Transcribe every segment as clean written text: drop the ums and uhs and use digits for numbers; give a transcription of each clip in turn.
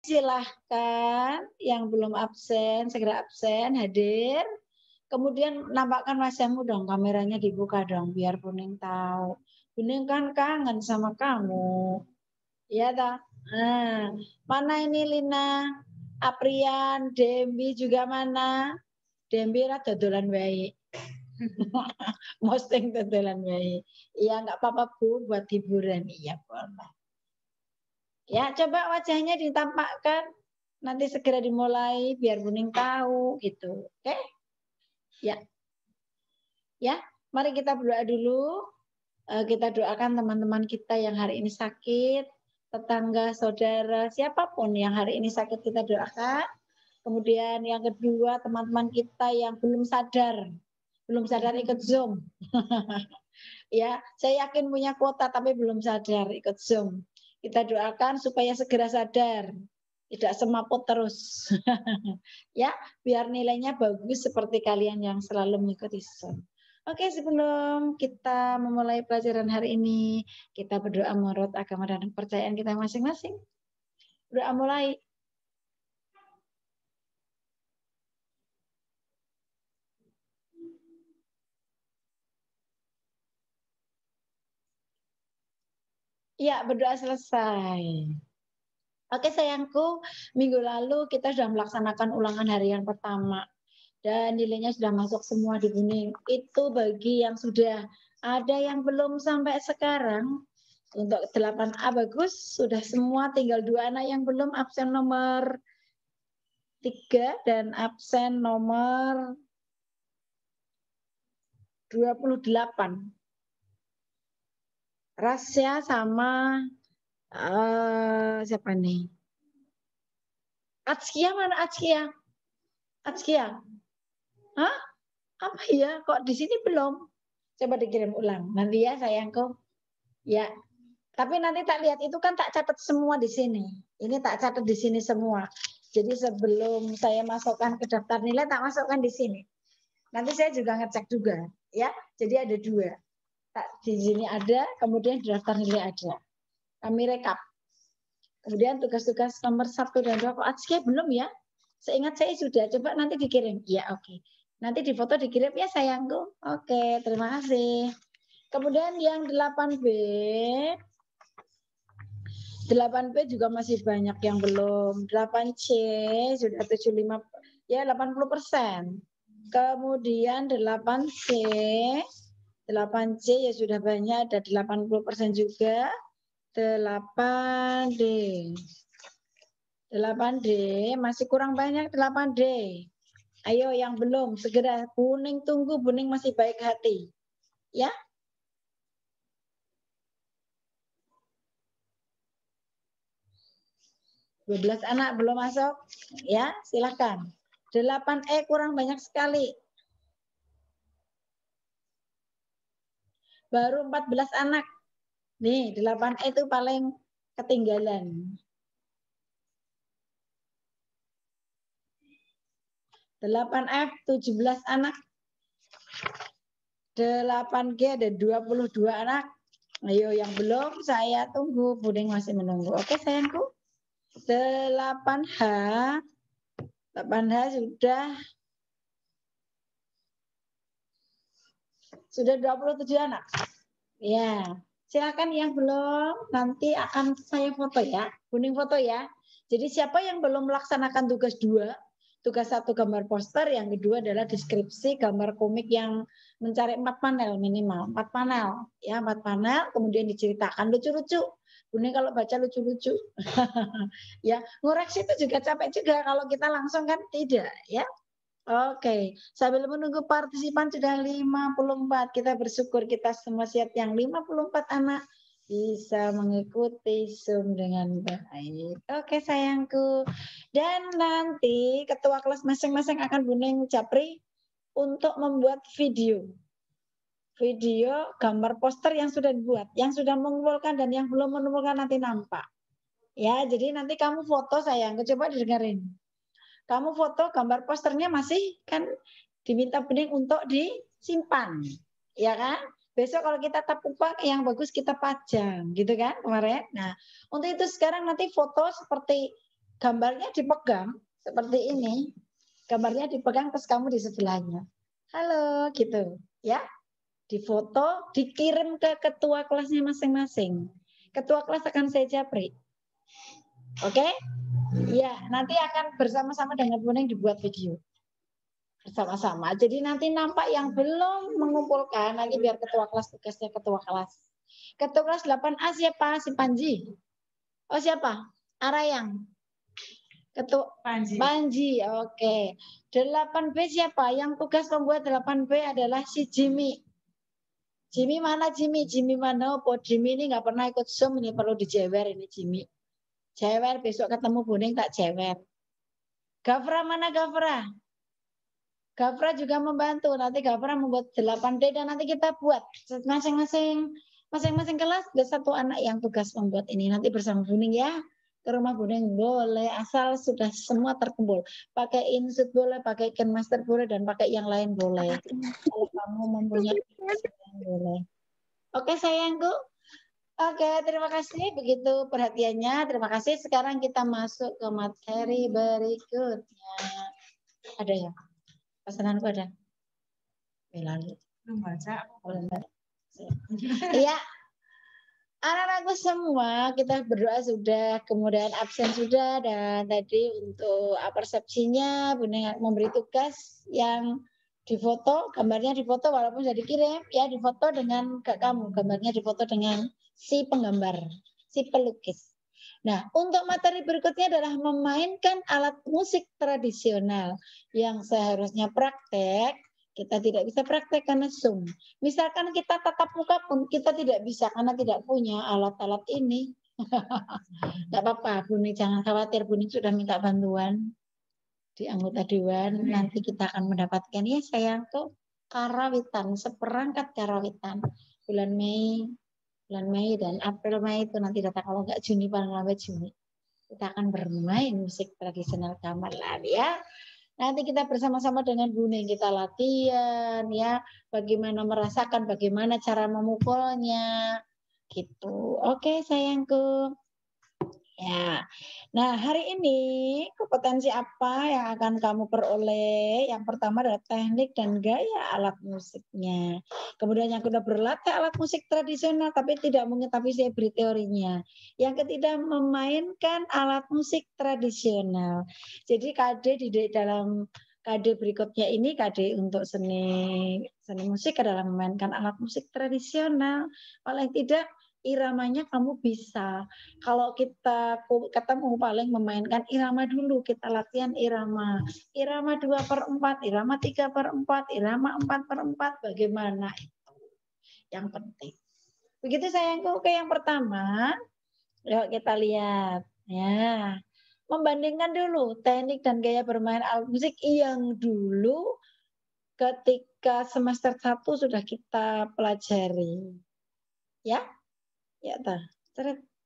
Silahkan yang belum absen, segera absen, hadir. Kemudian nampakkan wajahmu dong, kameranya dibuka dong, biar Buning tahu. Buning kan kangen sama kamu. Iya tak? Nah, mana ini Lina, Aprian, Dembi juga mana? Dembi ra dodolan baik. Posting dodolan baik. Iya nggak apa-apa Bu, buat hiburan. Iya boleh. Ya, coba wajahnya ditampakkan. Nanti segera dimulai biar Buning tahu gitu. Oke? Ya. Ya, mari kita berdoa dulu. Kita doakan teman-teman kita yang hari ini sakit, tetangga, saudara, siapapun yang hari ini sakit kita doakan. Kemudian yang kedua, teman-teman kita yang belum sadar ikut Zoom. Ya, saya yakin punya kuota tapi belum sadar ikut Zoom. Kita doakan supaya segera sadar, tidak semaput terus. Ya, biar nilainya bagus seperti kalian yang selalu mengikuti Zoom. Oke, sebelum kita memulai pelajaran hari ini, kita berdoa menurut agama dan kepercayaan kita masing-masing. Berdoa mulai. Ya, berdoa selesai. Oke sayangku, minggu lalu kita sudah melaksanakan ulangan harian pertama. Dan nilainya sudah masuk semua di Buning. Itu bagi yang sudah, ada yang belum sampai sekarang. Untuk 8A bagus, sudah semua, tinggal 2 anak yang belum, absen nomor 3 dan absen nomor 28. Rasya sama siapa nih? Atskia mana Atskia? Atskia? Hah? Apa ya? Kok di sini belum? Coba dikirim ulang. Nanti ya sayangku. Ya. Tapi nanti tak lihat itu kan tak catat semua di sini. Ini tak catat di sini semua. Jadi sebelum saya masukkan ke daftar nilai tak masukkan di sini. Nanti saya juga ngecek juga, ya. Jadi ada 2. Tak di sini ada, kemudian di daftar nilai ada. Kami rekap. Kemudian tugas-tugas nomor 1 dan 2 kok Atskia belum ya? Seingat saya sudah. Coba nanti dikirim. Ya, oke. Nanti di foto dikirim ya sayangku. Oke, terima kasih. Kemudian yang 8B 8B juga masih banyak yang belum. 8C sudah 75 ya 80%. Kemudian 8C 8C ya sudah banyak ada 80% juga. 8D 8D masih kurang banyak 8D. Ayo yang belum segera Buning tunggu, Buning masih baik hati. Ya. Belas anak belum masuk. Ya, silakan. 8E kurang banyak sekali. Baru 14 anak. Nih, 8E itu paling ketinggalan. 8F 17 anak. 8G ada 22 anak. Ayo yang belum saya tunggu, Buning masih menunggu. Oke sayangku. 8H 8H sudah 27 anak. Ya, silakan yang belum nanti akan saya foto ya. Buning foto ya. Jadi siapa yang belum melaksanakan tugas 2, tugas 1 gambar poster, yang kedua adalah deskripsi gambar komik yang mencari 4 panel minimal, 4 panel ya, 4 panel, kemudian diceritakan lucu-lucu. Buning kalau baca lucu-lucu. Ya, ngoreksi itu juga capek juga kalau kita langsung kan tidak ya. Oke, sambil menunggu partisipan sudah 54. Kita bersyukur kita semua siap yang 54 anak bisa mengikuti Zoom dengan baik. Oke sayangku. Dan nanti ketua kelas masing-masing akan Buning Japri untuk membuat video. Video gambar poster yang sudah dibuat, yang sudah mengumpulkan dan yang belum mengumpulkan nanti nampak. Ya, jadi nanti kamu foto sayangku, coba didengarin. Kamu foto gambar posternya masih kan diminta Buning untuk disimpan, ya kan? Besok kalau kita tapupak yang bagus kita pajang, gitu kan kemarin. Nah, untuk itu sekarang nanti foto seperti gambarnya dipegang seperti ini. Gambarnya dipegang terus kamu di sebelahnya. Halo gitu ya. Difoto, dikirim ke ketua kelasnya masing-masing. Ketua kelas akan saya japri. Oke? Ya, nanti akan bersama-sama dengan Buning dibuat video. Bersama-sama. Jadi nanti nampak yang belum mengumpulkan, nanti biar ketua kelas tugasnya ketua kelas. Ketua kelas 8A siapa? Si Panji. Oh siapa? Arayang. Ketua Panji. Oke. 8B siapa? Yang tugas membuat 8B adalah si Jimmy. Jimmy mana Jimmy? Jimmy mana? Oh, Jimmy ini nggak pernah ikut Zoom, ini perlu dijewer ini Jimmy. Jewer, besok ketemu Buning tak jewer. Gafra mana Gafra? Gafra juga membantu. Nanti Gafra membuat 8D dan nanti kita buat masing-masing kelas ada satu anak yang tugas membuat ini. Nanti bersama Buning ya. Ke rumah Buning boleh, asal sudah semua terkumpul. Pakai insert boleh, pakai Kenmaster boleh, dan pakai yang lain boleh. Kalau kamu mempunyai yang boleh. Oke sayangku. Oke, terima kasih begitu perhatiannya. Terima kasih. Sekarang kita masuk ke materi berikutnya. Ada ya? Pesananku ada. Lalu. Belum baca. Iya. Anak-anakku semua, kita berdoa sudah, kemudian absen sudah, dan tadi untuk persepsinya, Buning memberi tugas yang difoto, gambarnya difoto walaupun sudah dikirim, ya difoto dengan kamu, gambarnya difoto dengan si penggambar, si pelukis. Nah, untuk materi berikutnya adalah memainkan alat musik tradisional yang seharusnya praktek, kita tidak bisa praktek karena Zoom. Misalkan kita tatap muka pun kita tidak bisa karena tidak punya alat-alat ini. Tidak apa-apa, Buning jangan khawatir, Buning sudah minta bantuan di anggota dewan. Nanti kita akan mendapatkan ya sayangku karawitan, seperangkat karawitan bulan Mei dan April Mei itu nanti datang, kalau nggak Juni paling lambat Juni. Kita akan bermain musik tradisional gamelan ya. Nanti kita bersama-sama dengan Buning kita latihan ya, bagaimana merasakan, bagaimana cara memukulnya, gitu. Oke sayangku. Ya. Nah, hari ini kompetensi apa yang akan kamu peroleh? Yang pertama adalah teknik dan gaya alat musiknya. Kemudian yang kedua berlatih alat musik tradisional tapi tidak mengetahui saya beri teorinya. Yang ketiga memainkan alat musik tradisional. Jadi KD di dalam KD berikutnya ini KD untuk seni musik adalah memainkan alat musik tradisional. Paling tidak iramanya kamu bisa. Kalau kita ketemu paling memainkan irama dulu, kita latihan irama. Irama 2/4, irama 3/4, irama 4/4, bagaimana itu yang penting. Begitu sayangku. Oke, yang pertama, yuk kita lihat ya. Membandingkan dulu teknik dan gaya bermain alat musik yang dulu ketika semester 1 sudah kita pelajari. Ya? Ya tah.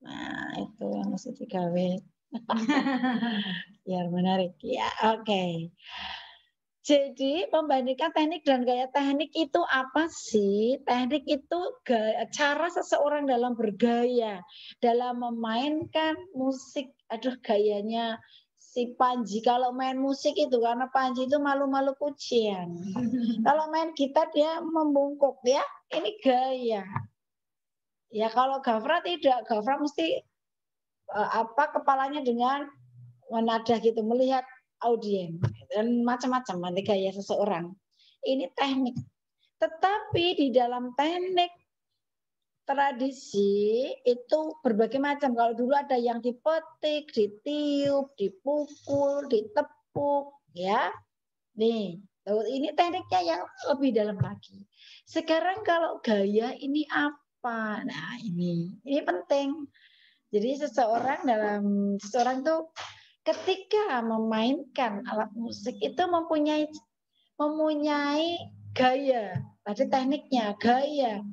Nah, itu yang mesti digawe. Biar menarik. Ya, oke. Jadi, membandingkan teknik dan gaya teknik itu apa sih? Teknik itu cara seseorang dalam bergaya, dalam memainkan musik. Aduh, gayanya si Panji. Kalau main musik itu, karena Panji itu malu-malu kucing. Kalau main gitar dia membungkuk ya. Ini gaya. Ya kalau Gafra tidak, Gafra mesti kepalanya dengan menadah gitu, melihat audiens dan macam-macam nanti gaya seseorang. Ini teknik. Tetapi di dalam teknik tradisi itu berbagai macam. Kalau dulu ada yang dipetik, ditiup, dipukul, ditepuk, ya. Nih, ini tekniknya yang lebih dalam lagi. Sekarang kalau gaya ini apa? Nah, ini penting. Jadi seseorang tuh ketika memainkan alat musik itu mempunyai gaya. Tadi tekniknya gaya.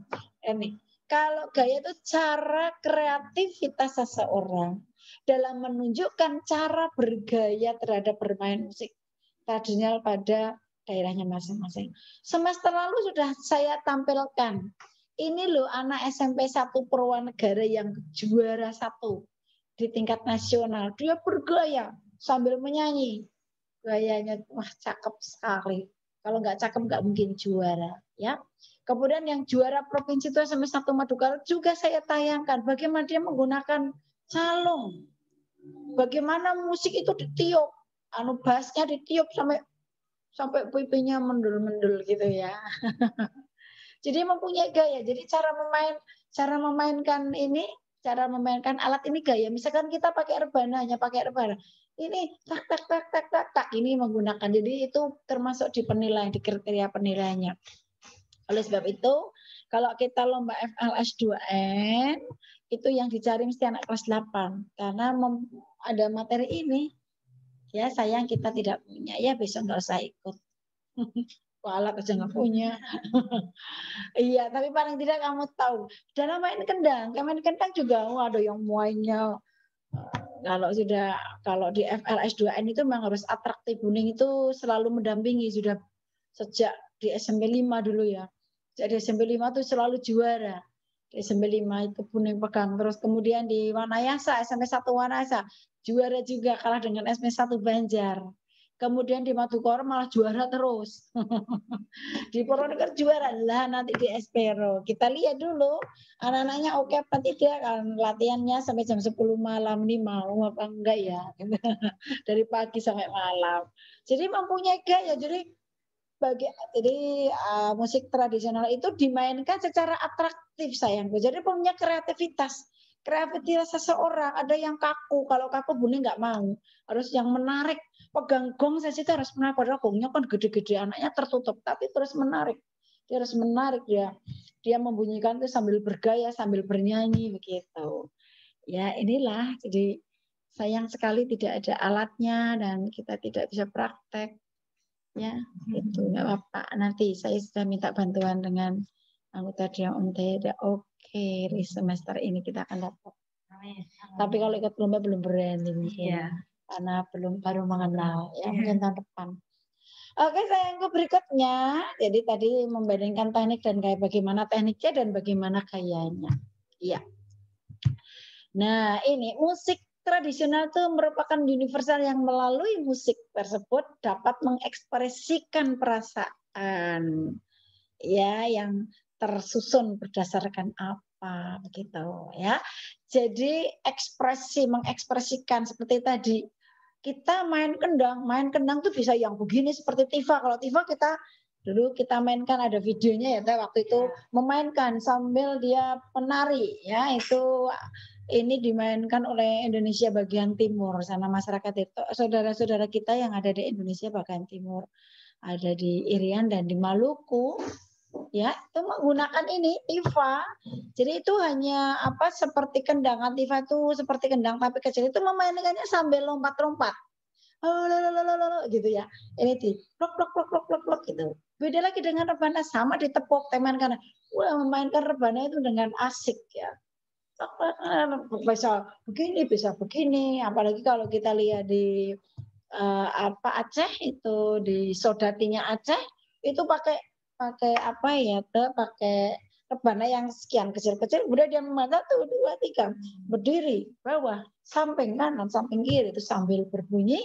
Ini kalau gaya itu cara kreativitas seseorang dalam menunjukkan cara bergaya terhadap bermain musik tradisional pada daerahnya masing-masing. Semester lalu sudah saya tampilkan. Ini loh anak SMP 1 Purwanegara yang juara 1. di tingkat nasional. Dia bergaya sambil menyanyi. Gayanya wah cakep sekali. Kalau nggak cakep nggak mungkin juara, ya. Kemudian yang juara provinsi itu SMA 1 Madukara juga saya tayangkan bagaimana dia menggunakan calung. Bagaimana musik itu ditiup, bassnya ditiup sampai pipinya mendul-mendul gitu ya. Jadi mempunyai gaya. Jadi cara memainkan alat ini gaya. Misalkan kita pakai rebana, hanya pakai rebana. Ini tak tak tak tak tak tak ini menggunakan. Jadi itu termasuk di penilaian, di kriteria penilaiannya. Oleh sebab itu, kalau kita lomba FLS 2N, itu yang dicari mesti anak kelas 8. Karena ada materi ini, ya sayang kita tidak punya. Ya besok nggak usah ikut. Alat aja nggak punya. Iya, tapi paling tidak kamu tahu. Dalam main kendang juga ada yang mainnya. Kalau di FLS 2N itu memang harus atraktif. Buning itu selalu mendampingi sudah sejak di SMP 5 dulu ya. Jadi SMP 5 itu selalu juara. Di SMP 5 itu Buning pegang. Terus kemudian di Wanayasa, SMP 1 Wanayasa, juara juga kalah dengan SMP 1 Banjar. Kemudian di Madukoro malah juara terus. Di Purwokerto juara lah, nanti di Espero. Kita lihat dulu anak-anaknya oke apa tidak, kan latihannya sampai jam 10 malam nih, mau apa enggak ya. Dari pagi sampai malam. Jadi mempunyai gaya. Jadi musik tradisional itu dimainkan secara atraktif sayangku. Jadi punya kreativitas seseorang. Ada yang kaku, kalau kaku Buni nggak mau. Harus yang menarik. Pegang gong saja itu harus menarik. Padahal gongnya kan gede-gede, anaknya tertutup, tapi terus menarik. Dia harus menarik ya. Dia membunyikan itu sambil bergaya, sambil bernyanyi begitu. Ya inilah. Jadi sayang sekali tidak ada alatnya dan kita tidak bisa praktek. Ya, itu nggak apa-apa. Nanti saya sudah minta bantuan dengan anggota Dia Unte. Oke, di semester ini kita akan dapat. Tapi kalau ikut lomba belum berani mungkin, karena baru mengenal. Ya, mungkin tahun depan. Oke, sayangku berikutnya. Jadi tadi membandingkan teknik dan kayak bagaimana tekniknya dan bagaimana gayanya. Iya. Nah, ini musik tradisional itu merupakan universal yang melalui musik tersebut dapat mengekspresikan perasaan ya yang tersusun berdasarkan apa begitu ya. Jadi mengekspresikan seperti tadi kita main kendang tuh bisa yang begini seperti Tifa. Kalau Tifa dulu kita mainkan ada videonya ya waktu itu memainkan sambil dia penari ya itu. Ini dimainkan oleh Indonesia bagian timur sana masyarakat itu saudara-saudara kita yang ada di Indonesia bagian timur ada di Irian dan di Maluku ya itu menggunakan ini Tifa. Jadi itu hanya seperti kendang. Tifa itu seperti kendang tapi kecil, itu memainkannya sambil lompat-lompat gitu ya. Ini di plok plok plok plok plok plok gitu. Beda lagi dengan rebana, sama ditepuk teman karena memainkan rebana itu dengan asik ya. Bisa begini, apalagi kalau kita lihat di Aceh itu di Sodatinya Aceh itu pakai rebana yang sekian kecil-kecil, kemudian dia memantau 1, 2, 3 berdiri bawah samping kanan samping kiri itu sambil berbunyi.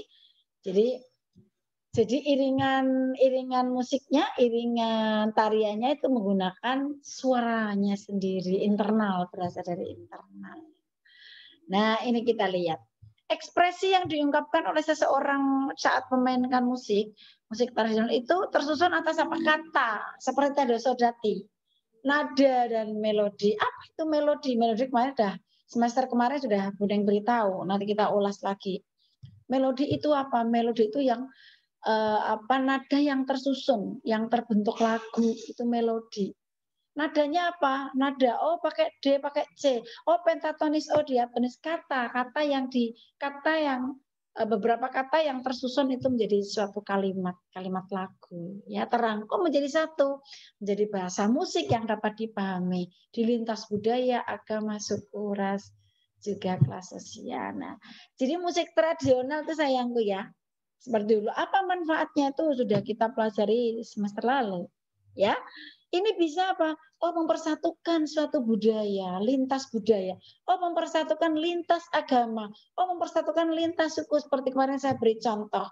Jadi iringan musiknya, iringan tariannya itu menggunakan suaranya sendiri, internal, berasal dari internal. Nah, ini kita lihat. Ekspresi yang diungkapkan oleh seseorang saat memainkan musik tradisional itu tersusun atas kata, seperti tadi Sodati. Nada dan melodi. Apa itu melodi? Melodi kemarin semester kemarin sudah Budeng beritahu, nanti kita ulas lagi. Melodi itu apa? Melodi itu yang nada yang tersusun, yang terbentuk lagu, itu melodi. Nadanya apa? Nada pakai D, pakai C. Pentatonis, diatonis. Kata yang beberapa kata yang tersusun itu menjadi suatu kalimat lagu. Ya, terangkum menjadi satu, menjadi bahasa musik yang dapat dipahami di lintas budaya, agama, suku, ras, juga kelas sosial. Nah, jadi musik tradisional itu sayangku ya. Seperti dulu, apa manfaatnya itu sudah kita pelajari semester lalu, ya. Ini bisa apa? Oh, mempersatukan suatu budaya, lintas budaya. Oh, mempersatukan lintas agama. Oh, mempersatukan lintas suku. Seperti kemarin saya beri contoh.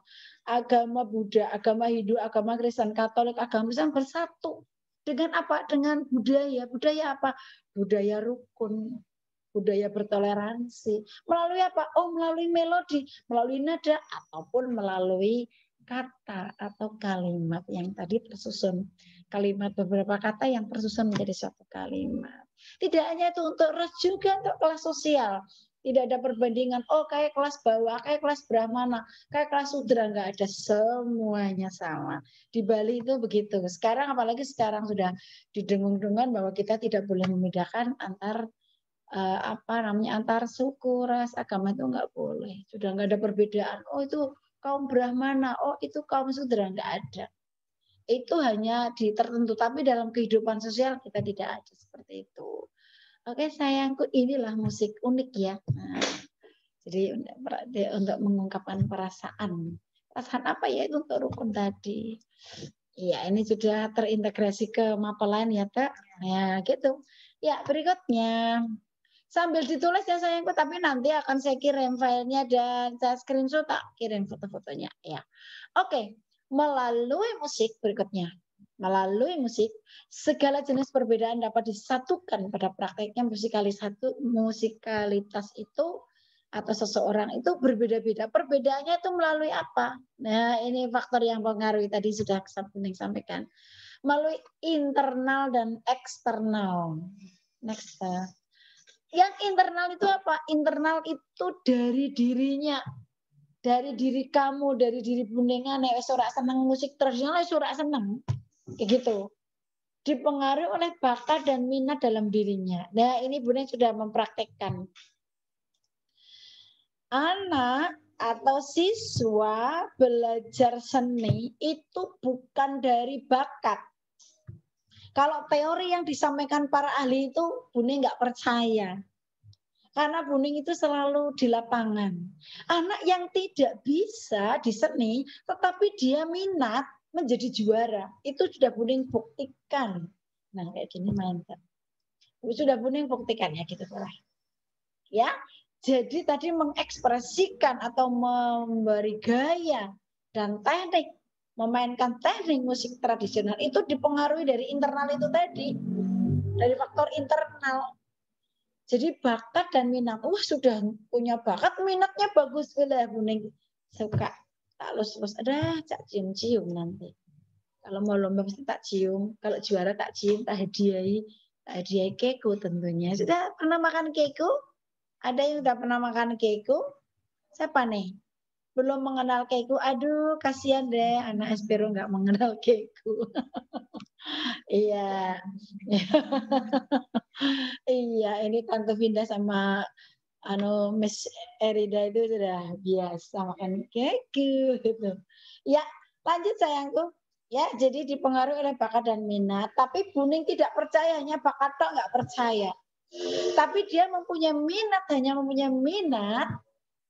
Agama Buddha, agama Hindu, agama Kristen, Katolik, agama Islam bersatu. Dengan apa? Dengan budaya. Budaya apa? Budaya rukun, budaya bertoleransi. Melalui apa? Oh, melalui melodi, melalui nada, ataupun melalui kata atau kalimat yang tadi tersusun. Kalimat beberapa kata yang tersusun menjadi satu kalimat. Tidak hanya itu, untuk ras juga untuk kelas sosial. Tidak ada perbandingan, oh kayak kelas bawah, kayak kelas brahmana, kayak kelas sudra, nggak ada, semuanya sama. Di Bali itu begitu. Sekarang apalagi sekarang sudah didengung-dengung bahwa kita tidak boleh membedakan antar antar suku, ras, agama, itu nggak boleh. Sudah nggak ada perbedaan. Oh itu kaum Brahmana, oh itu kaum Sudra, nggak ada. Itu hanya di tertentu, tapi dalam kehidupan sosial kita tidak ada seperti itu. Oke sayangku, inilah musik unik ya. Nah, jadi untuk mengungkapkan perasaan. Perasaan apa ya, itu untuk rukun tadi. Iya, ini sudah terintegrasi ke Mapelane ya, Kak. Ya, gitu. Ya, berikutnya. Sambil ditulis ya sayangku, tapi nanti akan saya kirim filenya dan saya screenshot, tak kirim foto-fotonya ya. Oke, melalui musik berikutnya. Melalui musik, segala jenis perbedaan dapat disatukan pada prakteknya. Musikalitas itu atau seseorang itu berbeda-beda. Perbedaannya itu melalui apa? Nah, ini faktor yang mempengaruhi, tadi sudah Kuning sampaikan. Melalui internal dan eksternal. Next. Yang internal itu apa? Internal itu dari dirinya, dari diri kamu, dari diri Bundingan. Nek sorak seneng musik tradisional, sorak seneng, kayak gitu. Dipengaruhi oleh bakat dan minat dalam dirinya. Nah, ini Bunding sudah mempraktekkan. Anak atau siswa belajar seni itu bukan dari bakat. Kalau teori yang disampaikan para ahli itu Bunding nggak percaya. Karena Buning itu selalu di lapangan. Anak yang tidak bisa di seni, tetapi dia minat menjadi juara, itu sudah Buning buktikan. Nah, kayak gini mantap. Sudah Buning buktikan ya gitu lah. Ya, jadi tadi mengekspresikan atau memberi gaya dan teknik, memainkan teknik musik tradisional itu dipengaruhi dari internal itu tadi, dari faktor internal. Jadi bakat dan minat, sudah punya bakat, minatnya bagus, boleh Buning suka. Tak lulus, ada cak cium-cium nanti. Kalau mau lomba pasti tak cium, kalau juara tak cium, tak hadiahi keiko tentunya. Sudah pernah makan keiko? Ada yang sudah pernah makan keiko? Siapa nih? Belum mengenal keiko? Aduh, kasihan deh, anak Espero nggak mengenal keiko. Iya. Iya, ini Tante Vinda sama Miss Erida itu sudah biasa makan keku gitu. Ya, lanjut sayangku. Ya, jadi dipengaruhi oleh bakat dan minat. Tapi Buning tidak percaya, hanya bakat tok nggak percaya. Tapi dia mempunyai minat, hanya mempunyai minat,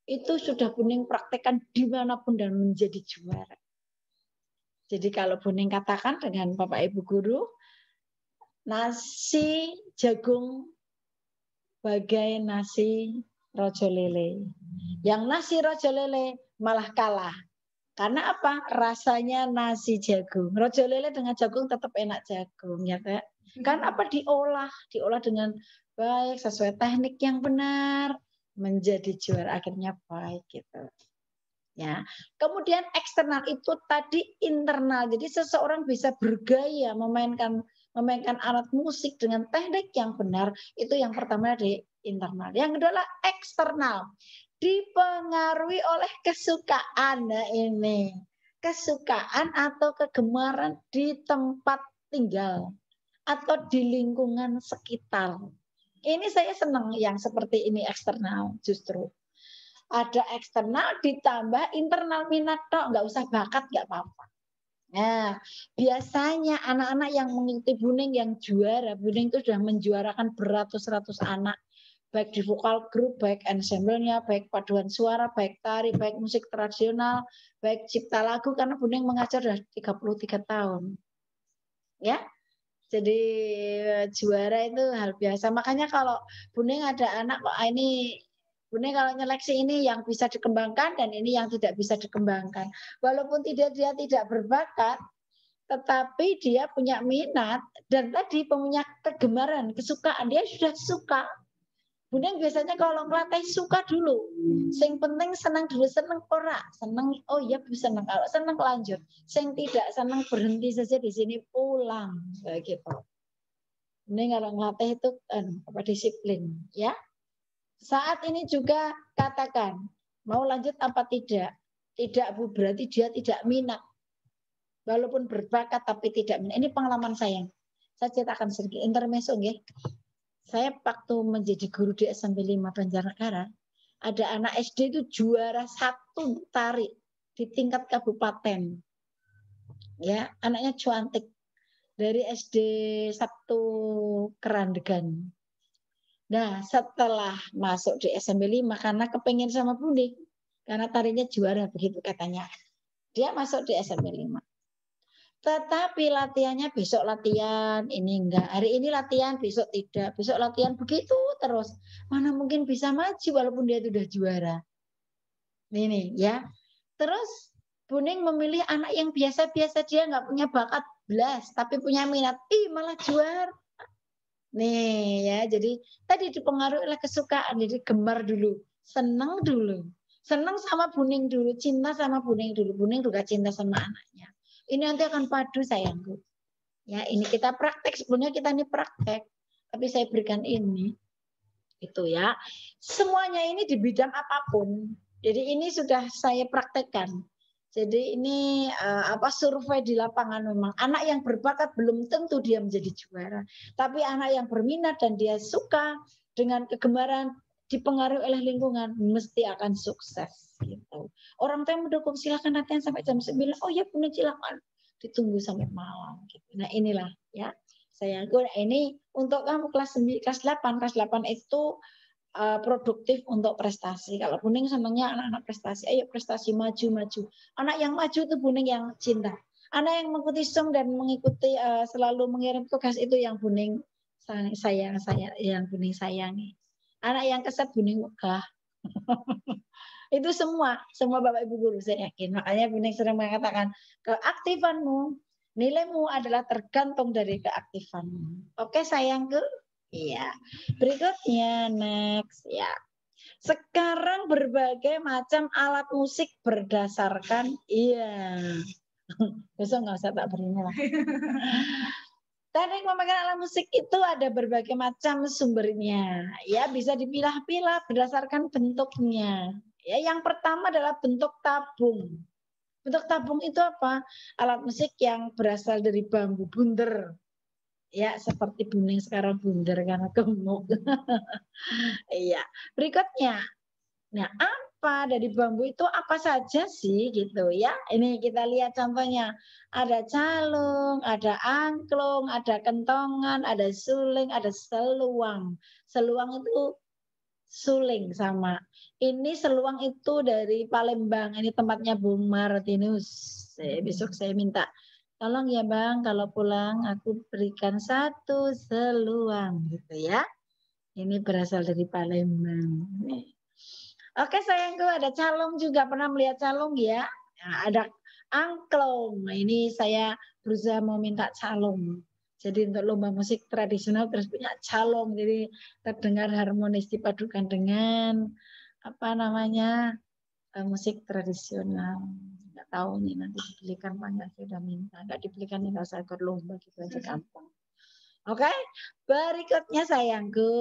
itu sudah Buning praktekkan dimanapun dan menjadi juara. Jadi kalau Buning katakan dengan Bapak Ibu Guru, nasi jagung bagai nasi rojo lele. Yang nasi rojo lele malah kalah. Karena apa? Rasanya nasi jagung. Rojo lele dengan jagung tetap enak jagung, ya Kak. Kan apa diolah dengan baik sesuai teknik yang benar, menjadi juara akhirnya baik gitu. Ya. Kemudian eksternal itu tadi internal. Jadi seseorang bisa bergaya memainkan alat musik dengan teknik yang benar, itu yang pertama di internal. Yang kedua adalah eksternal. Dipengaruhi oleh kesukaan. Nah, ini kesukaan atau kegemaran di tempat tinggal atau di lingkungan sekitar. Ini saya senang yang seperti ini eksternal justru. Ada eksternal ditambah internal minat tok, nggak usah bakat nggak apa-apa. Nah, biasanya anak-anak yang mengikuti Buning yang juara, Buning itu sudah menjuarakan beratus-ratus anak, baik di vokal grup, baik ensemblenya, baik paduan suara, baik tari, baik musik tradisional, baik cipta lagu, karena Buning mengajar sudah 33 tahun. Ya. Jadi juara itu hal biasa. Makanya kalau Buning ada anak kok ini Buning kalau nyeleksi ini yang bisa dikembangkan dan ini yang tidak bisa dikembangkan. Walaupun dia tidak berbakat, tetapi dia punya minat dan tadi punya kegemaran, kesukaan. Dia sudah suka. Buning biasanya kalau ngelatih suka dulu. Sing penting senang dulu, senang ora, senang oh iya senang, kalau senang lanjut. Sing tidak senang berhenti saja di sini pulang kayak gitu. Buning kalau ngelatih itu disiplin ya. Saat ini juga katakan mau lanjut apa tidak. Tidak Bu, berarti dia tidak minat. Walaupun berbakat tapi tidak minat. Ini pengalaman saya. Saya ceritakan sedikit intermezzo nggih. Saya waktu menjadi guru di SMP 5 Banjarnegara, ada anak SD itu juara 1 tari di tingkat kabupaten. Ya, anaknya cantik dari SD 1 Kerandegan. Nah, setelah masuk di SMP 5 karena kepengen sama Buning, karena tarinya juara begitu katanya. Dia masuk di SMP 5. Tetapi latihannya besok latihan, ini enggak. Hari ini latihan, besok tidak. Besok latihan begitu terus. Mana mungkin bisa maju walaupun dia sudah juara. Ini ya. Terus Buning memilih anak yang biasa-biasa, dia nggak punya bakat belas, tapi punya minat. Malah juara. Nih ya, jadi tadi dipengaruhi oleh kesukaan, jadi gemar dulu, senang dulu. Senang sama Buning dulu, cinta sama Buning dulu. Buning juga cinta sama anaknya. Ini nanti akan padu sayangku. Ya, ini kita praktek. Sebelumnya kita ini praktek. Tapi saya berikan ini. Itu ya. Semuanya ini di bidang apapun. Jadi ini sudah saya praktekkan. Jadi ini survei di lapangan memang. Anak yang berbakat belum tentu dia menjadi juara. Tapi anak yang berminat dan dia suka dengan kegemaran dipengaruhi oleh lingkungan mesti akan sukses. Gitu. Orang tua yang mendukung silakan latihan sampai jam 9. Oh ya Buning silakan. Ditunggu sampai malam. Gitu. Nah inilah ya. Saya ini untuk kamu kelas 8. Kelas 8 itu produktif untuk prestasi. Kalau Buning senangnya anak-anak prestasi. Ayo prestasi maju-maju. Anak yang maju itu Buning yang cinta. Anak yang mengikuti SOM dan mengikuti selalu mengirim tugas itu yang Buning sayang, yang Buning sayangi. Anak yang kesat Buning megah. Itu semua Bapak Ibu guru saya yakin. Makanya Buning sering mengatakan keaktifanmu, nilaimu adalah tergantung dari keaktifanmu. Oke sayangku? Iya. Berikutnya next ya. Sekarang berbagai macam alat musik berdasarkan besok nggak usah tak beri lah. Teknik memainkan alat musik itu ada berbagai macam sumbernya. Ya, bisa dipilah-pilah berdasarkan bentuknya. Ya, yang pertama adalah bentuk tabung. Bentuk tabung itu apa? Alat musik yang berasal dari bambu bunder. Ya, seperti Buning sekarang bunder karena gemuk. Iya. Berikutnya. Nah, apa dari bambu itu apa saja sih gitu ya? Ini kita lihat contohnya. Ada calung, ada angklung, ada kentongan, ada suling, ada seluang. Seluang itu suling sama. Ini seluang itu dari Palembang. Ini tempatnya Bung Martinus. Besok saya minta tolong ya Bang, kalau pulang aku berikan 1 seluang gitu ya. Ini berasal dari Palembang. Oke sayangku, ada calung juga. Pernah melihat calung ya? Nah, ada angklung. Nah, ini saya berusaha mau minta calung. Jadi untuk lomba musik tradisional terus punya calung. Jadi terdengar harmonis dipadukan dengan apa namanya musik tradisional. Nggak tahu nih nanti dibelikan apa enggak, saya udah minta. Nggak dibelikan nih nggak usah ikut lomba gitu aja gampang. Oke, berikutnya sayangku.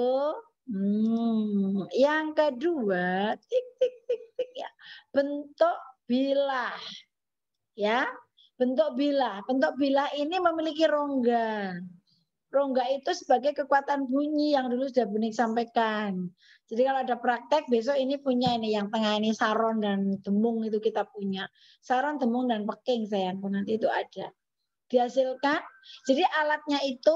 Yang kedua, tik ya. Bentuk bilah. Ya. Bentuk bilah. Bentuk bilah ini memiliki rongga. Rongga itu sebagai kekuatan bunyi yang dulu sudah Buning sampaikan. Jadi kalau ada praktek besok ini punya ini yang tengah ini saron dan demung itu kita punya. Saron, demung dan peking sayangku nanti itu ada. Dihasilkan. Jadi alatnya itu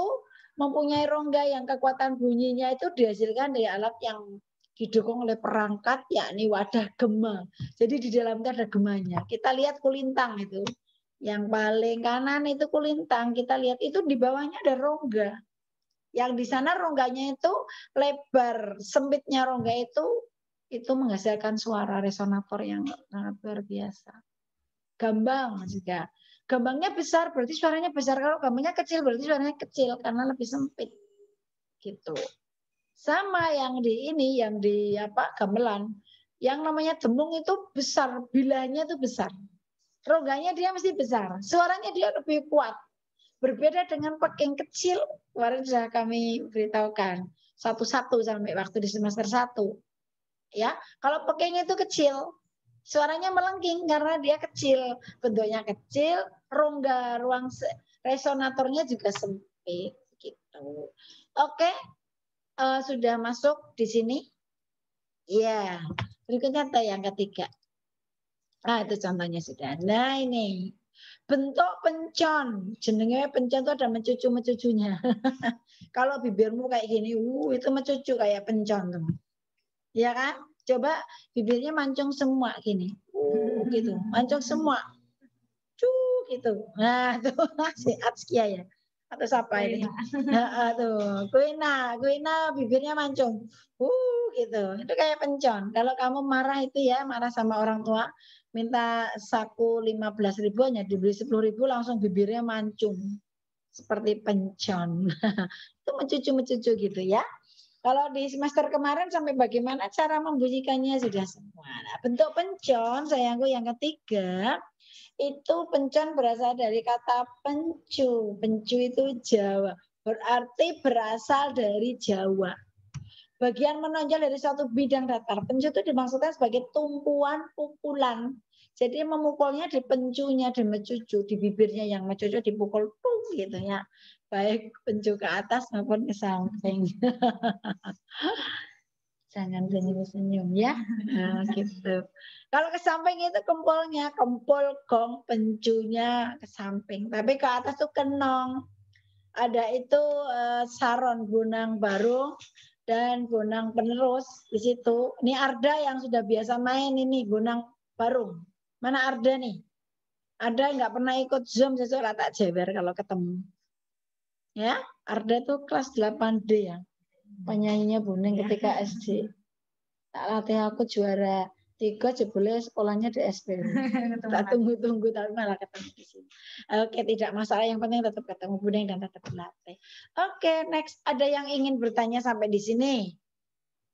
mempunyai rongga yang kekuatan bunyinya itu dihasilkan dari alat yang didukung oleh perangkat yakni wadah gema. Jadi di dalamnya ada gemanya. Kita lihat kulintang itu. Yang paling kanan itu kulintang, kita lihat itu di bawahnya ada rongga. Yang di sana rongganya itu lebar, sempitnya rongga itu menghasilkan suara resonator yang sangat luar biasa. Gambang juga. Gambangnya besar berarti suaranya besar. Kalau gambangnya kecil berarti suaranya kecil karena lebih sempit. Gitu. Sama yang di ini, yang di gamelan. Yang namanya demung itu besar, bilahnya itu besar. Rongganya dia mesti besar. Suaranya dia lebih kuat. Berbeda dengan pekeng kecil, kemarin sudah kami beritahukan satu-satu sampai waktu di semester 1. Ya, kalau pekeng itu kecil, suaranya melengking karena dia kecil, bentuknya kecil, rongga ruang resonatornya juga sempit gitu. Oke, sudah masuk di sini? Iya. Berikutnya yang ketiga. Nah, itu contohnya sudah. Nah, ini bentuk pencon, jenenge pencon itu ada mencucu-mencucunya. Kalau bibirmu kayak gini, itu mencucu kayak pencon tuh. Ya kan? Coba bibirnya mancung semua gini. Gitu, mancung semua. Gitu. Nah, tuh si Atskia ya. Atau siapa ini? Nah, tuh, Kuina bibirnya mancung. Gitu. Itu kayak pencon. Kalau kamu marah itu ya, marah sama orang tua, minta saku 15.000 hanya dibeli 10.000 langsung bibirnya mancung seperti pencon. Itu mencucu gitu ya. Kalau di semester kemarin sampai bagaimana cara membunyikannya sudah semua. Nah, bentuk pencon sayangku yang ketiga itu pencon berasal dari kata pencu. Pencu itu Jawa. Berarti berasal dari Jawa. Bagian menonjol dari suatu bidang datar. Pencu itu dimaksudkan sebagai tumpuan pukulan. Jadi memukulnya di pencunya, di mencucu, di bibirnya yang mencucu dipukul pung gitu ya. Baik pencu ke atas maupun ke samping. Jangan senyum-senyum ya. Nah, gitu. Kalau ke samping itu kempolnya, kempol gong pencunya ke samping. Tapi ke atas tuh kenong. Ada itu saron gunang barung dan gunang penerus di situ. Ini Arda yang sudah biasa main ini gunang barung. Mana Arda nih? Ada nggak pernah ikut Zoom sesuatu tak jeber kalau ketemu. Ya, Arda tuh kelas 8D ya. Penyanyinya Buning ketika SD. Tak latih aku juara 3 jebule sekolahnya di SPU. Tak tunggu-tunggu tapi malah ketemu di sini. Oke, tidak masalah, yang penting tetap ketemu Buning dan tetap berlatih. Oke, next, ada yang ingin bertanya sampai di sini?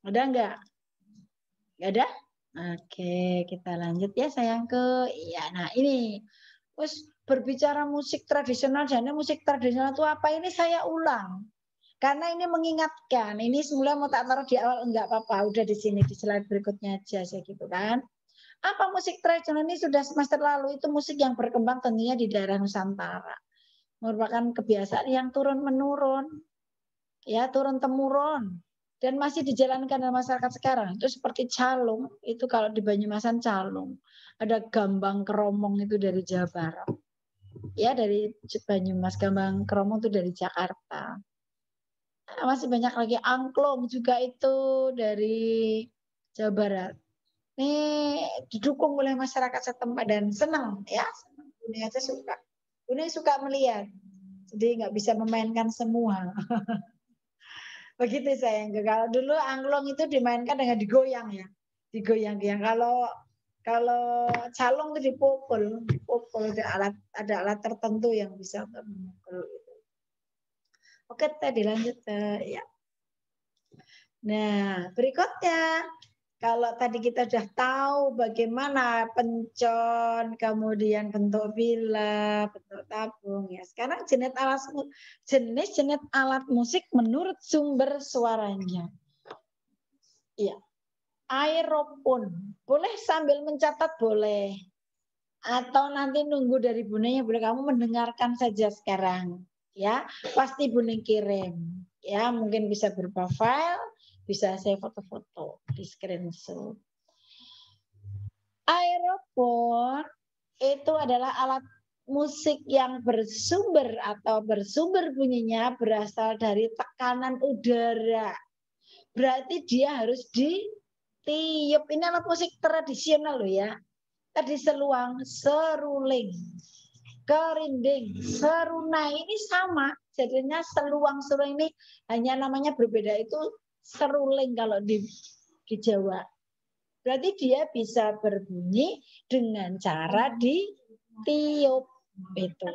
Ada enggak? Enggak ada? Oke, kita lanjut ya sayangku. Iya, nah ini. Terus berbicara musik tradisional, jadi musik tradisional itu apa? Ini saya ulang. Karena ini mengingatkan, ini semula mau tak taruh di awal, enggak apa-apa, udah di sini di slide berikutnya aja sih gitu kan. Apa musik tradisional ini sudah semester lalu, itu musik yang berkembang tentunya di daerah Nusantara. Merupakan kebiasaan yang turun menurun, ya turun temurun, dan masih dijalankan dalam masyarakat sekarang. Itu seperti calung, itu kalau di Banyumasan calung. Ada gambang keromong itu dari Jawa Barat. Ya dari Banyumas, gambang keromong itu dari Jakarta. Masih banyak lagi angklung juga itu dari Jawa Barat. Ini didukung oleh masyarakat setempat dan senang ya. Bune aja suka. Bune suka melihat. Jadi nggak bisa memainkan semua. Begitu sayang. Kalau dulu angklung itu dimainkan dengan digoyang ya. Digoyang-goyang. Kalau calung itu dipukul ada alat tertentu yang bisa memukul. Oke, tadi lanjut ya. Nah, berikutnya, kalau tadi kita sudah tahu bagaimana pencon, kemudian bentuk bila, bentuk tabung, ya. Sekarang jenis alat musik menurut sumber suaranya. Iya. Aeropon, boleh sambil mencatat boleh, atau nanti nunggu dari Bunenya, boleh kamu mendengarkan saja sekarang, ya. Pasti Bune kirim, ya. Mungkin bisa berupa file. Bisa saya foto-foto di screenshot. Aeropon itu adalah alat musik yang bersumber bunyinya berasal dari tekanan udara. Berarti dia harus ditiup. Ini alat musik tradisional loh ya. Tadi seruling. kerinding, serunai ini sama. Jadinya seluang-seruang ini hanya namanya berbeda, itu seruling kalau di Jawa. Berarti dia bisa berbunyi dengan cara ditiup itu.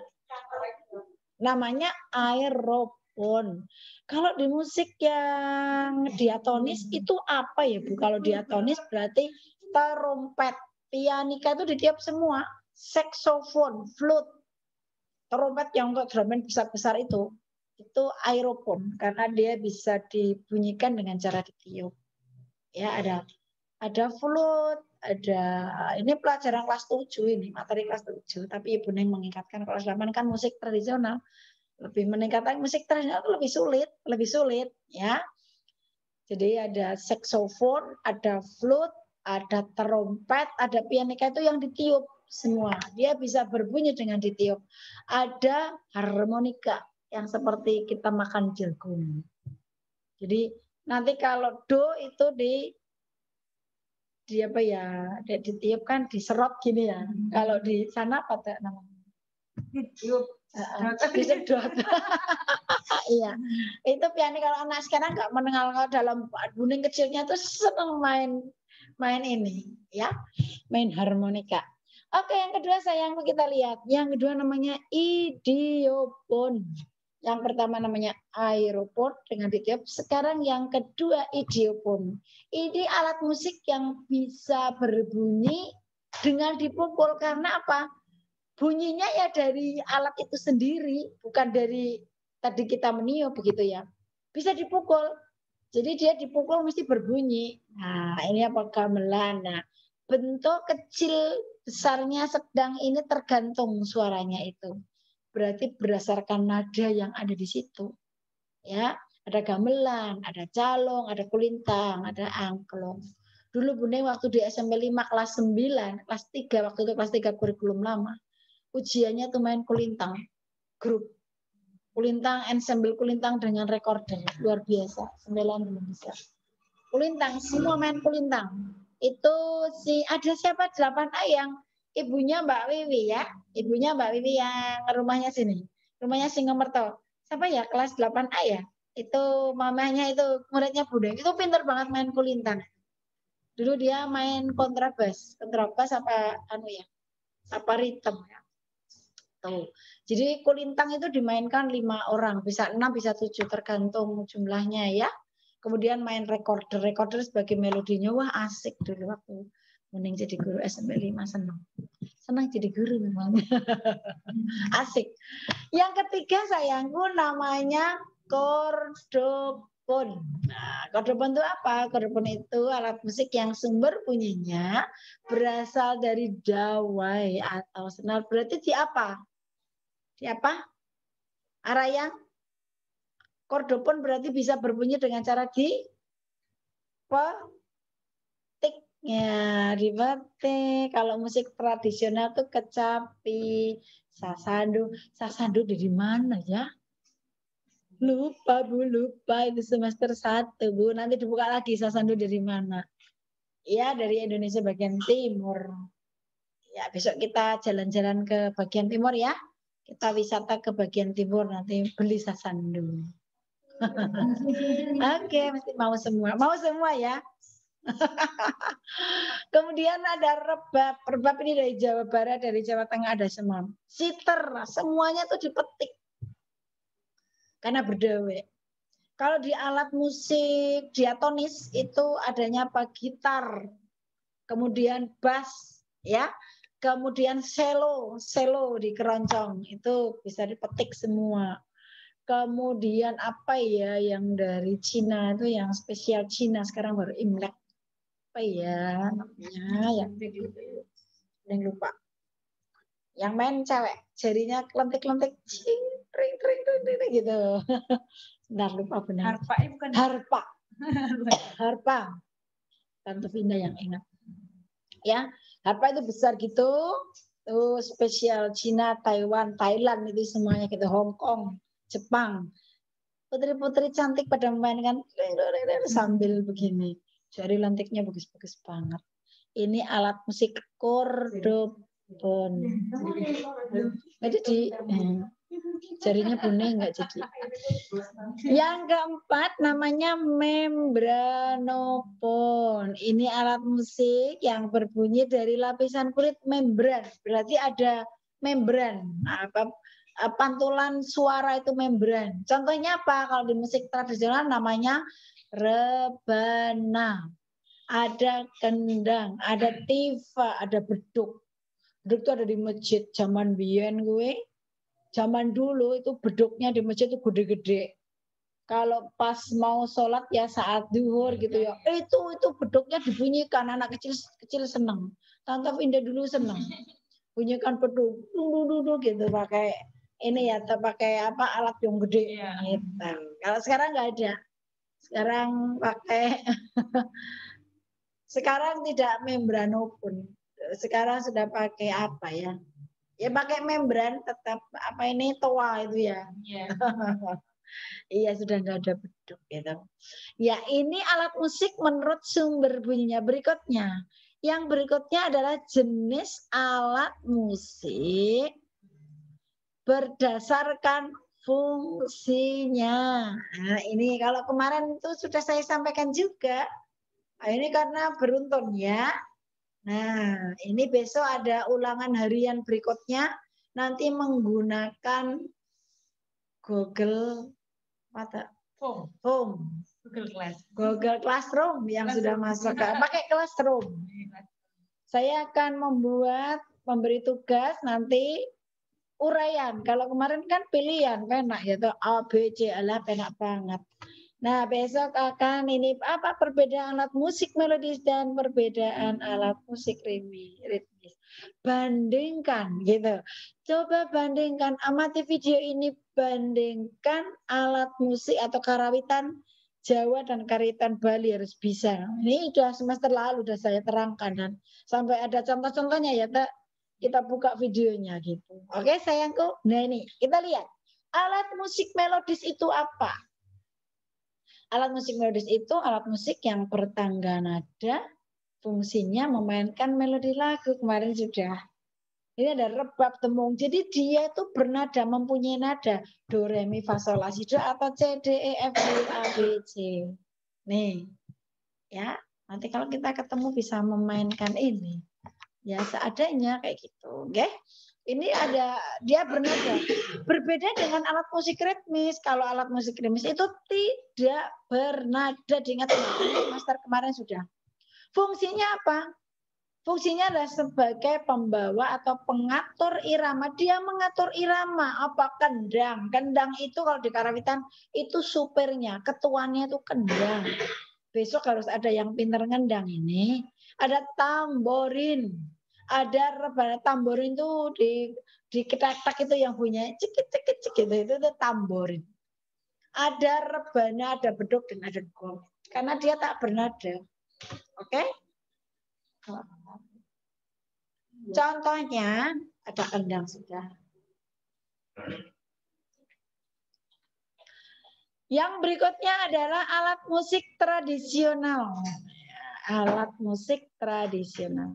Namanya aeropon. Kalau di musik yang diatonis itu apa ya Bu? Kalau diatonis berarti trompet, pianika itu ditiup semua, saksofon, flute, trompet yang untuk drum besar-besar itu aeropon karena dia bisa dibunyikan dengan cara ditiup. Ya ada flute, ada ini pelajaran kelas 7 ini, materi kelas 7, tapi Ibu Neng mengingatkan kalau zaman kan musik tradisional lebih meningkatkan musik tradisional itu lebih sulit ya. Jadi ada saksofon, ada flute, ada trompet, ada pianika itu yang ditiup semua. Dia bisa berbunyi dengan ditiup. Ada harmonika yang seperti kita makan jagung. Jadi nanti kalau do itu di apa ya, ditiup kan diserot gini ya. Kalau di sana apa namanya? Ditiup. Disedot. Iya. Itu pianik kalau anak sekarang nggak mendengar dalam buning kecilnya tuh seneng main ini ya. Main harmonika. Oke, yang kedua sayangku kita lihat. Yang kedua namanya idiopon. Yang pertama namanya aeropon dengan ditiup. Sekarang yang kedua idiopon. Ini alat musik yang bisa berbunyi dengan dipukul karena apa? Bunyinya ya dari alat itu sendiri, bukan dari tadi kita meniup begitu ya. Bisa dipukul. Jadi dia dipukul mesti berbunyi. Nah, ini apa gamelan. Nah, bentuk kecil besarnya sedang ini tergantung suaranya itu. Berarti berdasarkan nada yang ada di situ. Ya, ada gamelan, ada calong, ada kulintang, ada angklung. Dulu Bune waktu di SMP 5 kelas 9, kelas 3 waktu itu kelas 3 kurikulum lama. Ujiannya tuh main kulintang, grup kulintang, ensemble kulintang dengan recorder luar biasa, 9 belum bisa. Kulintang, semua main kulintang. Itu ada siapa 8A yang ibunya Mbak Wiwi ya, ibunya Mbak Wiwi yang rumahnya sini, rumahnya Singomerto. Siapa ya kelas 8A ya? Itu mamanya itu muridnya Bunda, itu pintar banget main kulintang. Dulu dia main kontrabas apa ya? Apa ritme ya? Tuh. Jadi kulintang itu dimainkan 5 orang, bisa 6, bisa 7 tergantung jumlahnya ya. Kemudian main recorder sebagai melodinya, wah asik dulu waktu mending jadi guru SMP 5 senang jadi guru memang. Asik. Yang ketiga sayangku namanya kordopon. Nah, kordopon itu apa? Kordopon itu alat musik yang sumber bunyinya berasal dari dawai atau senar. Berarti di apa? Siapa? Arayang. Kordopon berarti bisa berbunyi dengan cara dipetiknya, dipetik. Kalau musik tradisional tuh kecapi, sasandu. Sasandu dari mana ya? Lupa Bu, lupa itu semester 1 Bu. Nanti dibuka lagi sasandu dari mana? Ya dari Indonesia bagian timur. Ya besok kita jalan-jalan ke bagian timur ya. Kita wisata ke bagian timur nanti beli sasandu. Oke, mesti mau semua ya. Kemudian ada rebab ini dari Jawa Barat, dari Jawa Tengah ada semua. Siter, semuanya tuh dipetik karena berdawe. Kalau di alat musik diatonis itu adanya apa? Gitar, kemudian bass, ya, kemudian cello di keroncong itu bisa dipetik semua. Kemudian apa ya yang dari Cina itu yang spesial Cina sekarang baru Imlek apa ya namanya yang lupa. Yang main cewek jarinya kelentik-kelentik ring gitu. Bentar lupa benar. Harpa bukan harpa. Tante Vinda yang ingat. Ya, harpa itu besar gitu. Itu spesial Cina, Taiwan, Thailand itu semuanya gitu, Hong Kong, Jepang. Putri-putri cantik pada memainkan sambil begini. Jari lentiknya bagus-bagus banget. Ini alat musik kordopon. Pun. Jadi jarinya bunyi enggak jadi. Yang keempat namanya membranofon. Ini alat musik yang berbunyi dari lapisan kulit membran. Berarti ada membran. Pantulan suara itu membran. Contohnya apa? Kalau di musik tradisional namanya rebana. Ada kendang, ada tifa, ada beduk. Beduk itu ada di masjid zaman biyen gue. Zaman dulu itu beduknya di masjid itu gede-gede. Kalau pas mau sholat ya saat duhur gitu ya, itu beduknya dibunyikan, anak kecil seneng. Tante Indah dulu seneng. Bunyikan beduk, gitu pakai ini ya, pakai apa alat yang gede. Gitu. Kalau sekarang nggak ada. Sekarang pakai sekarang tidak membranopun. Sekarang sudah pakai apa ya? Ya pakai membran tetap apa ini toa itu ya. Iya sudah nggak ada beduk gitu. Ya ini alat musik menurut sumber bunyinya berikutnya. Yang berikutnya adalah jenis alat musik berdasarkan fungsinya. Nah ini kalau kemarin itu sudah saya sampaikan juga. Nah, ini karena beruntun ya. Nah, ini besok ada ulangan harian berikutnya. Nanti menggunakan Google Home. Google Classroom yang sudah masuk. Pakai Classroom. Saya akan memberi tugas nanti uraian. Kalau kemarin kan pilihan, penak ya. A, B, C, alah penak banget. Nah, besok akan ini apa perbedaan alat musik melodis dan perbedaan alat musik ritmis. Bandingkan gitu. Coba bandingkan, amati video ini, bandingkan alat musik atau karawitan Jawa dan karawitan Bali harus bisa. Ini sudah semester lalu sudah saya terangkan dan sampai ada contoh-contohnya ya, kita buka videonya gitu. Oke, sayangku. Nah, ini kita lihat. Alat musik melodis itu apa? Alat musik melodis itu alat musik yang bertangga nada, fungsinya memainkan melodi lagu. Kemarin sudah. Ini ada rebab temung. Jadi dia itu bernada, mempunyai nada do, re, mi, fa, sol, la, si, do atau c, d, e, f, g, a, b, c. Nih, ya. Nanti kalau kita ketemu bisa memainkan ini. Ya seadanya kayak gitu, oke? Ini ada dia bernada. Berbeda dengan alat musik ritmis. Kalau alat musik ritmis itu tidak bernada, diingat master kemarin sudah. Fungsinya apa? Fungsinya adalah sebagai pembawa atau pengatur irama. Dia mengatur irama. Apa kendang? Kendang itu kalau di karawitan itu supirnya, ketuanya itu kendang. Besok harus ada yang pintar ngendang ini. Ada tamborin. Ada rebana tamborin itu di ketak itu yang punya cekit gitu itu tamborin. Ada rebana, ada beduk dan ada gong. Karena dia tak bernada. Oke? Contohnya ada kendang sudah. Yang berikutnya adalah alat musik tradisional. Alat musik tradisional.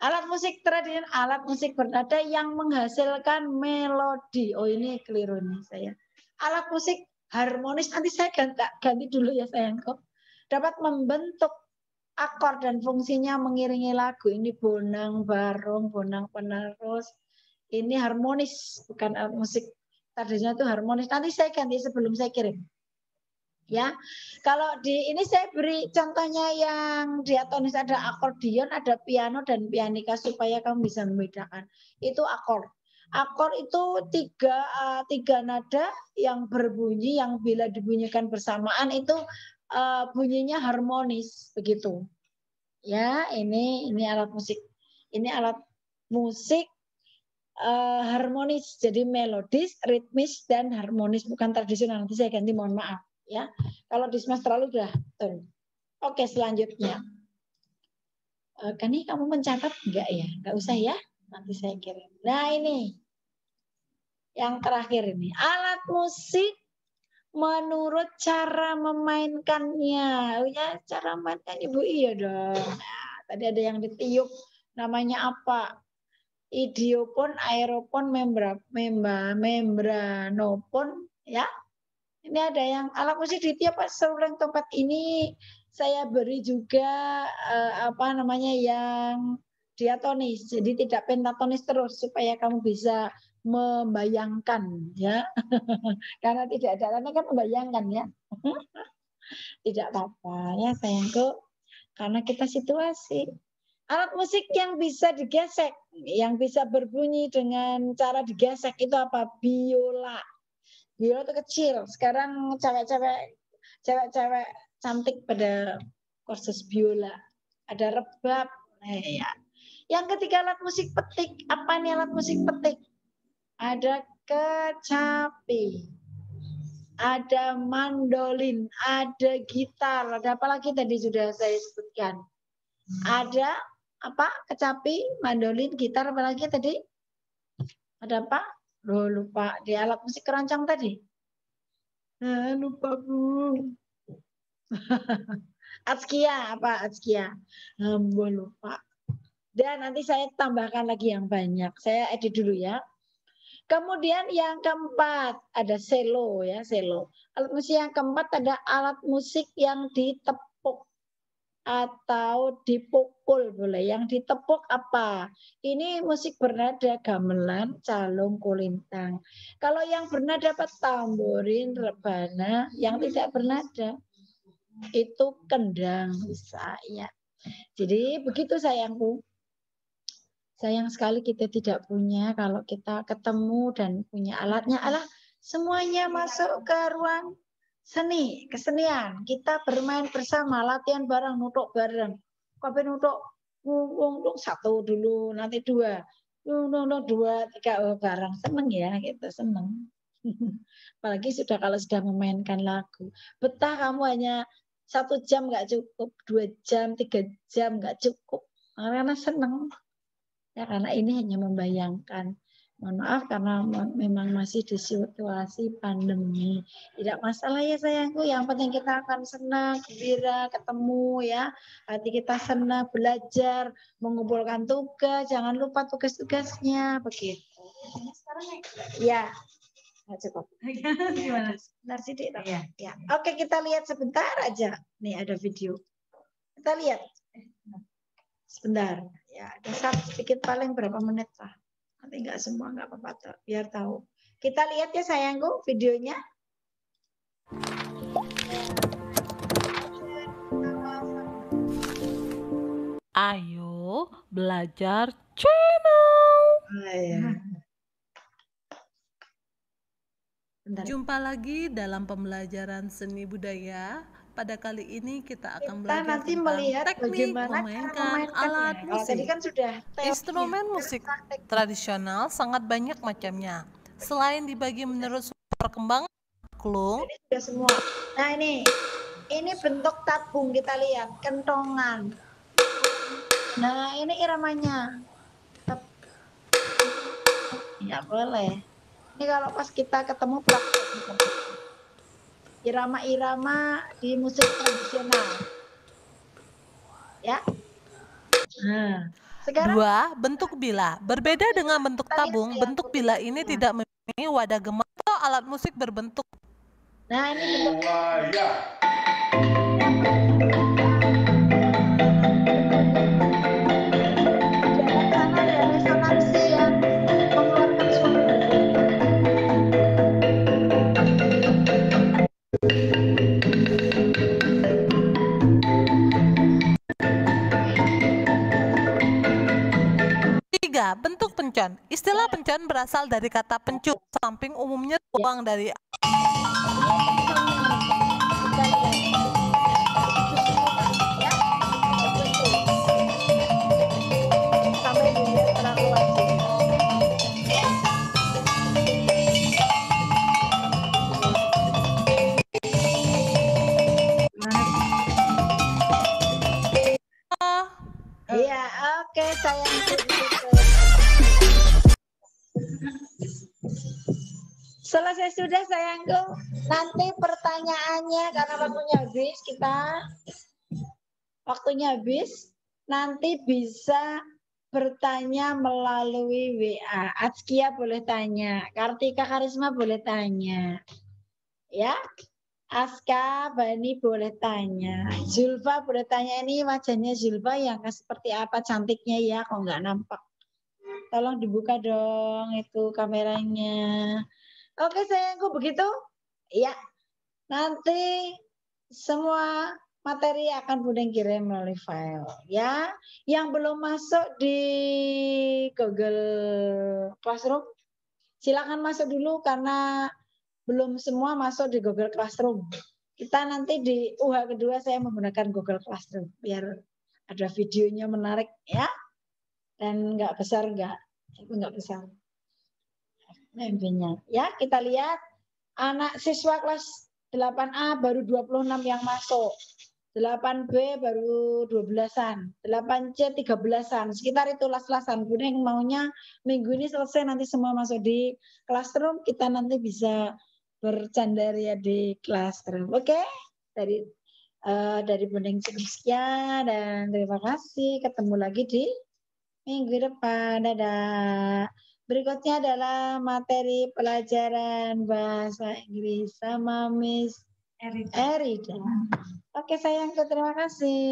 Alat musik tradisional, alat musik bernada yang menghasilkan melodi. Oh ini keliru nih saya. Alat musik harmonis, nanti saya ganti dulu ya sayangku. Dapat membentuk akor dan fungsinya mengiringi lagu. Ini bonang, barong, bonang penerus. Ini harmonis, bukan alat musik tradisional itu harmonis. Nanti saya ganti sebelum saya kirim. Ya, kalau di ini saya beri contohnya yang diatonis ada akordion, ada piano dan pianika supaya kamu bisa membedakan. Itu akor. Akor itu tiga nada yang berbunyi yang bila dibunyikan bersamaan itu bunyinya harmonis begitu. Ya, ini alat musik. Ini alat musik harmonis, jadi melodis, ritmis dan harmonis bukan tradisional. Nanti saya ganti, mohon maaf. Ya, kalau di semester lalu sudah turun. Oke, selanjutnya. Kani kamu mencatat enggak ya? Enggak usah ya, nanti saya kirim. Nah ini, yang terakhir ini, alat musik menurut cara memainkannya. Ya, cara memainkan Ibu iya dong. Nah, Tadi ada yang ditiup, namanya apa? Idiopon, aeropon, membranopon, ya. Ini ada yang alat musik ditiup seruling tempat ini. Saya beri juga apa namanya yang diatonis, jadi tidak pentatonis terus supaya kamu bisa membayangkan, ya. Karena tidak ada karena kan membayangkan, ya. Tidak apa-apa ya sayangku, karena kita situasi. Alat musik yang bisa digesek, yang bisa berbunyi dengan cara digesek itu apa? Biola. Biola itu kecil. Sekarang cewek-cewek cantik pada kursus biola. Ada rebab. Ya. Yang ketiga alat musik petik. Apa nih alat musik petik? Ada kecapi. Ada mandolin, ada gitar, ada apa lagi tadi sudah saya sebutkan. Ada apa? Kecapi, mandolin, gitar, apa lagi tadi? Ada apa? Loh, lupa. Di alat musik keroncong tadi. Lupa, Bu. Atskia, apa Atskia? Lupa. Dan nanti saya tambahkan lagi yang banyak. Saya edit dulu ya. Kemudian yang keempat ada selo, ya, selo. Alat musik yang keempat ada alat musik yang ditepuk atau dipukul boleh. Yang ditepuk apa? Ini musik bernada gamelan, calung, kulintang. Kalau yang bernada dapat tamborin, rebana. Yang tidak bernada itu kendang bisa, ya. Jadi begitu sayangku. Sayang sekali kita tidak punya. Kalau kita ketemu dan punya alatnya, semuanya masuk ke ruang seni, kesenian. Kita bermain bersama, latihan bareng, nutuk bareng. Kopi nutuk, nutuk satu dulu, nanti dua. Nutuk dua, tiga, bareng. Seneng ya, gitu, seneng. Apalagi kalau sudah memainkan lagu. Betah kamu hanya 1 jam nggak cukup, 2 jam, 3 jam nggak cukup. Karena seneng. Ya, karena ini hanya membayangkan. Mohon maaf karena memang masih di situasi pandemi. Tidak masalah ya sayangku, yang penting kita akan senang, gembira, ketemu ya. Hati kita senang, belajar, mengumpulkan tugas, jangan lupa tugas-tugasnya, begitu. Ya, nggak cukup. Gimana? Sebentar sidik. Ya. Oke, kita lihat sebentar aja. Nih ada video. Kita lihat. Sebentar. Ya, dasar sedikit paling berapa menit lah. Nanti enggak semua, enggak apa-apa. Biar tahu. Kita lihat ya sayangku videonya. Ayo belajar channel. Jumpa lagi dalam pembelajaran seni budaya. Pada kali ini kita akan belajar nanti tentang melihat teknik bagaimana memainkan alat musik. Tadi kan sudah Instrumen musik tradisional sangat banyak macamnya. Selain dibagi menurut perkembangan klung, sudah semua. Nah ini bentuk tabung, kita lihat kentongan. Nah ini iramanya. Ya boleh. Ini kalau pas kita ketemu praktek irama-irama di musik tradisional. Ya. Nah, sekarang 2. Bentuk bila. Berbeda dengan bentuk tabung, bentuk bila ini tidak memiliki wadah gema atau alat musik berbentuk. Nah, ini bentuk resonansi yang mengeluarkan suara. 3. Bentuk pencon. Istilah pencon berasal dari kata pencuk, samping umumnya tuang dari Iya, oke sayang. Selesai sudah sayangku. Nanti pertanyaannya karena waktunya habis, waktunya habis. nanti bisa bertanya melalui WA. Azkia boleh tanya, Kartika Karisma boleh tanya. Ya, Aska, Bani boleh tanya. Zulfa boleh tanya, ini wajahnya Zulfa yang seperti apa cantiknya ya, kok nggak nampak. Tolong dibuka dong itu kameranya. Oke sayangku begitu. Ya, nanti semua materi akan Buding kirim melalui file ya. Yang belum masuk di Google Classroom, silakan masuk dulu karena belum semua masuk di Google Classroom. Kita nanti di UH kedua saya menggunakan Google Classroom biar ada videonya menarik ya, dan nggak besar nggak besar. Mimpinya ya, kita lihat anak siswa kelas 8A baru 26 yang masuk. 8B baru 12-an, 8C 13-an, sekitar itu las-lasan. Buding maunya minggu ini selesai, nanti semua masuk di classroom, kita nanti bisa bercandaria di classroom. Oke? Dari Buding cukup sekian dan terima kasih. Ketemu lagi di minggu depan. Dadah. Berikutnya adalah materi pelajaran bahasa Inggris sama Miss Erida. Oke sayangku, terima kasih.